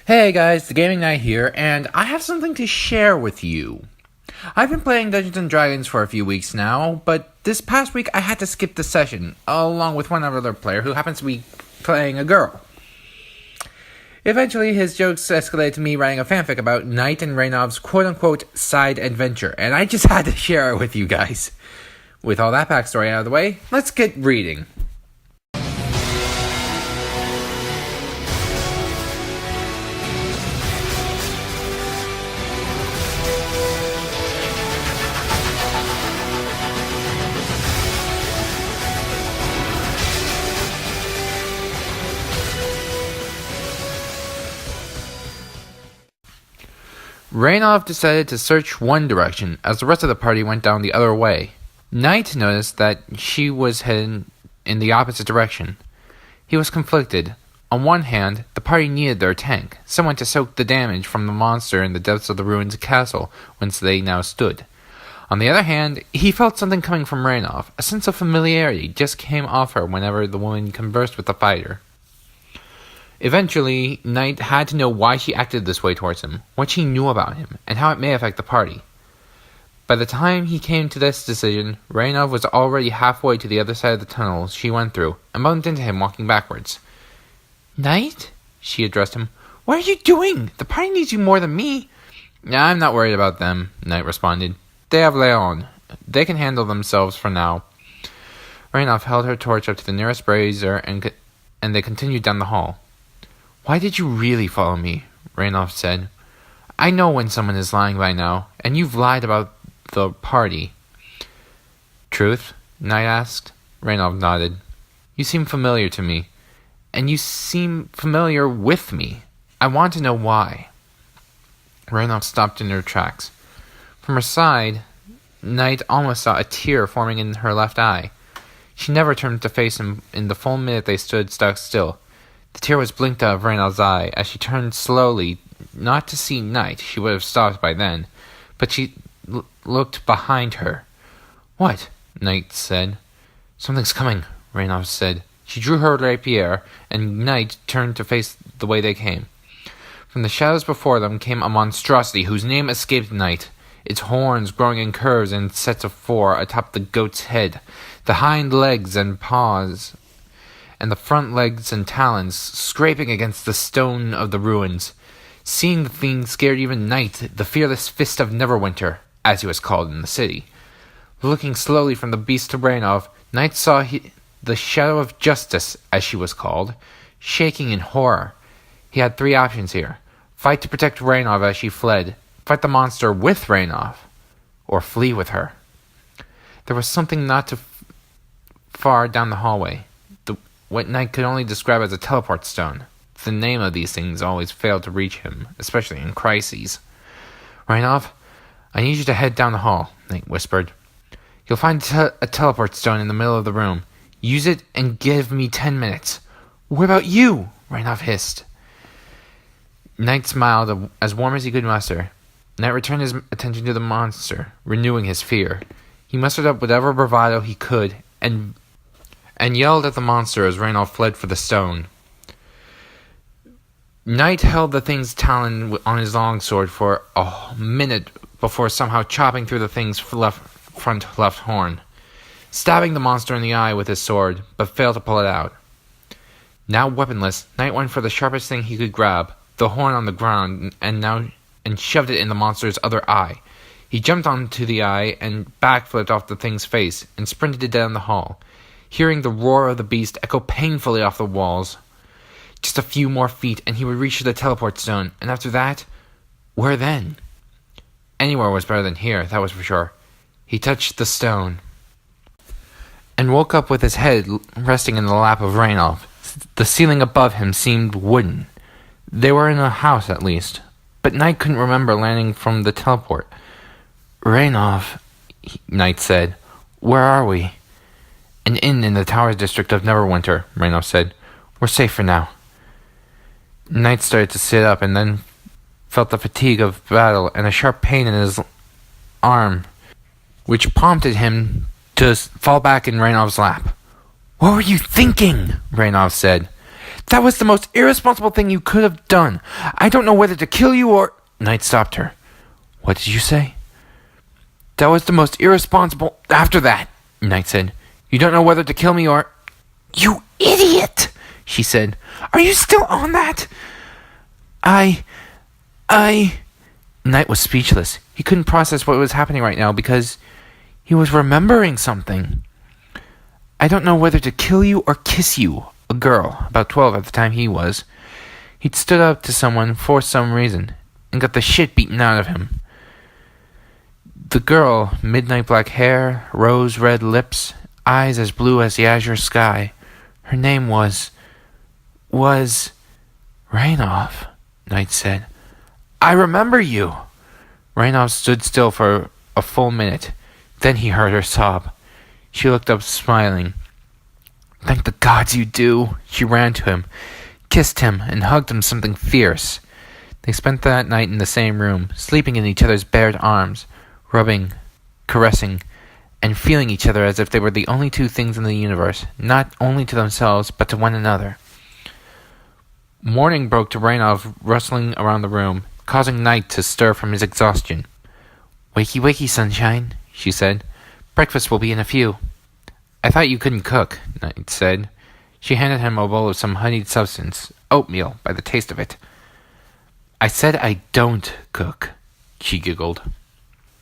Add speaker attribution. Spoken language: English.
Speaker 1: Hey guys, the Gaming Knight here, and I have something to share with you. I've been playing Dungeons & Dragons for a few weeks now, but this past week I had to skip the session, along with one other player who happens to be playing a girl. Eventually, his jokes escalated to me writing a fanfic about Gnight and Raynov's quote-unquote side adventure, and I just had to share it with you guys. With all that backstory out of the way, let's get reading. Raynov decided to search one direction, as the rest of the party went down the other way. Gnight noticed that she was heading in the opposite direction. He was conflicted. On one hand, the party needed their tank, someone to soak the damage from the monster in the depths of the ruined castle, whence they now stood. On the other hand, he felt something coming from Raynov. A sense of familiarity just came off her whenever the woman conversed with the fighter. Eventually, Gnight had to know why she acted this way towards him, what she knew about him, and how it may affect the party. By the time he came to this decision, Raynov was already halfway to the other side of the tunnel she went through, and bumped into him walking backwards. "Gnight?" she addressed him. "What are you doing? The party needs you more than me." "I'm not worried about them," Gnight responded. "They have Leon. They can handle themselves for now." Raynov held her torch up to the nearest brazier, and they continued down the hall. "Why did you really follow me?" Raynov said. "I know when someone is lying by now, and you've lied about the party." "Truth?" Gnight asked. Raynov nodded. "You seem familiar to me, and you seem familiar with me. I want to know why." Raynov stopped in her tracks. From her side, Gnight almost saw a tear forming in her left eye. She never turned to face him in the full minute they stood stuck still. The tear was blinked out of Raynov's eye as she turned slowly, not to see Gnight, she would have stopped by then, but she looked behind her. "What?" Gnight said. "Something's coming," Raynov said. She drew her rapier, and Gnight turned to face the way they came. From the shadows before them came a monstrosity whose name escaped Gnight, its horns growing in curves and sets of four atop the goat's head, the hind legs and paws, and the front legs and talons scraping against the stone of the ruins. Seeing the thing scared even Gnight, the fearless fist of Neverwinter, as he was called in the city. Looking slowly from the beast to Raynov, Gnight saw the shadow of justice, as she was called, shaking in horror. He had three options here: fight to protect Raynov as she fled, fight the monster with Raynov, or flee with her. There was something not too far down the hallway. What Gnight could only describe as a teleport stone. The name of these things always failed to reach him, especially in crises. "Raynov, I need you to head down the hall," Gnight whispered. "You'll find a teleport stone in the middle of the room. Use it and give me 10 minutes. "What about you?" Raynov hissed. Gnight smiled as warm as he could muster. Gnight returned his attention to the monster, renewing his fear. He mustered up whatever bravado he could, and yelled at the monster as Raynov fled for the stone. Gnight held the thing's talon on his longsword for a minute before somehow chopping through the thing's front left horn, stabbing the monster in the eye with his sword, but failed to pull it out. Now weaponless, Gnight went for the sharpest thing he could grab, the horn on the ground, and shoved it in the monster's other eye. He jumped onto the eye and backflipped off the thing's face and sprinted down the hall, hearing the roar of the beast echo painfully off the walls. Just a few more feet and he would reach the teleport stone, and after that, where then? Anywhere was better than here, that was for sure. He touched the stone and woke up with his head resting in the lap of Raynov. The ceiling above him seemed wooden. They were in a house, at least, but Gnight couldn't remember landing from the teleport. "Raynov," Gnight said, "where are we?" "An inn in the Towers district of Neverwinter," Raynov said. "We're safe for now." Gnight started to sit up and then felt the fatigue of battle and a sharp pain in his arm, which prompted him to fall back in Raynov's lap. "What were you thinking?" Raynov said. That was the most irresponsible thing you could have done. I don't know whether to kill you or... Gnight stopped her. What did you say? That was the most irresponsible... After that, Gnight said. You don't know whether to kill me or... You idiot, she said. Are you still on that? I... Gnight was speechless. He couldn't process what was happening right now because he was remembering something. I don't know whether to kill you or kiss you, a girl, about 12 at the time he was. He'd stood up to someone for some reason and got the shit beaten out of him. The girl, midnight black hair, rose-red lips, eyes as blue as the azure sky. Her name was Raynov, Gnight said. I remember you. Raynov stood still for a full minute. Then he heard her sob. She looked up smiling. Thank the gods you do. She ran to him, kissed him, and hugged him something fierce. They spent that night in the same room, sleeping in each other's bared arms, rubbing, caressing, and feeling each other as if they were the only two things in the universe, not only to themselves, but to one another. Morning broke to Raynov rustling around the room, causing Gnight to stir from his exhaustion. Wakey, wakey, sunshine, she said. Breakfast will be in a few. I thought you couldn't cook, Gnight said. She handed him a bowl of some honeyed substance, oatmeal, by the taste of it. I said I don't cook, she giggled.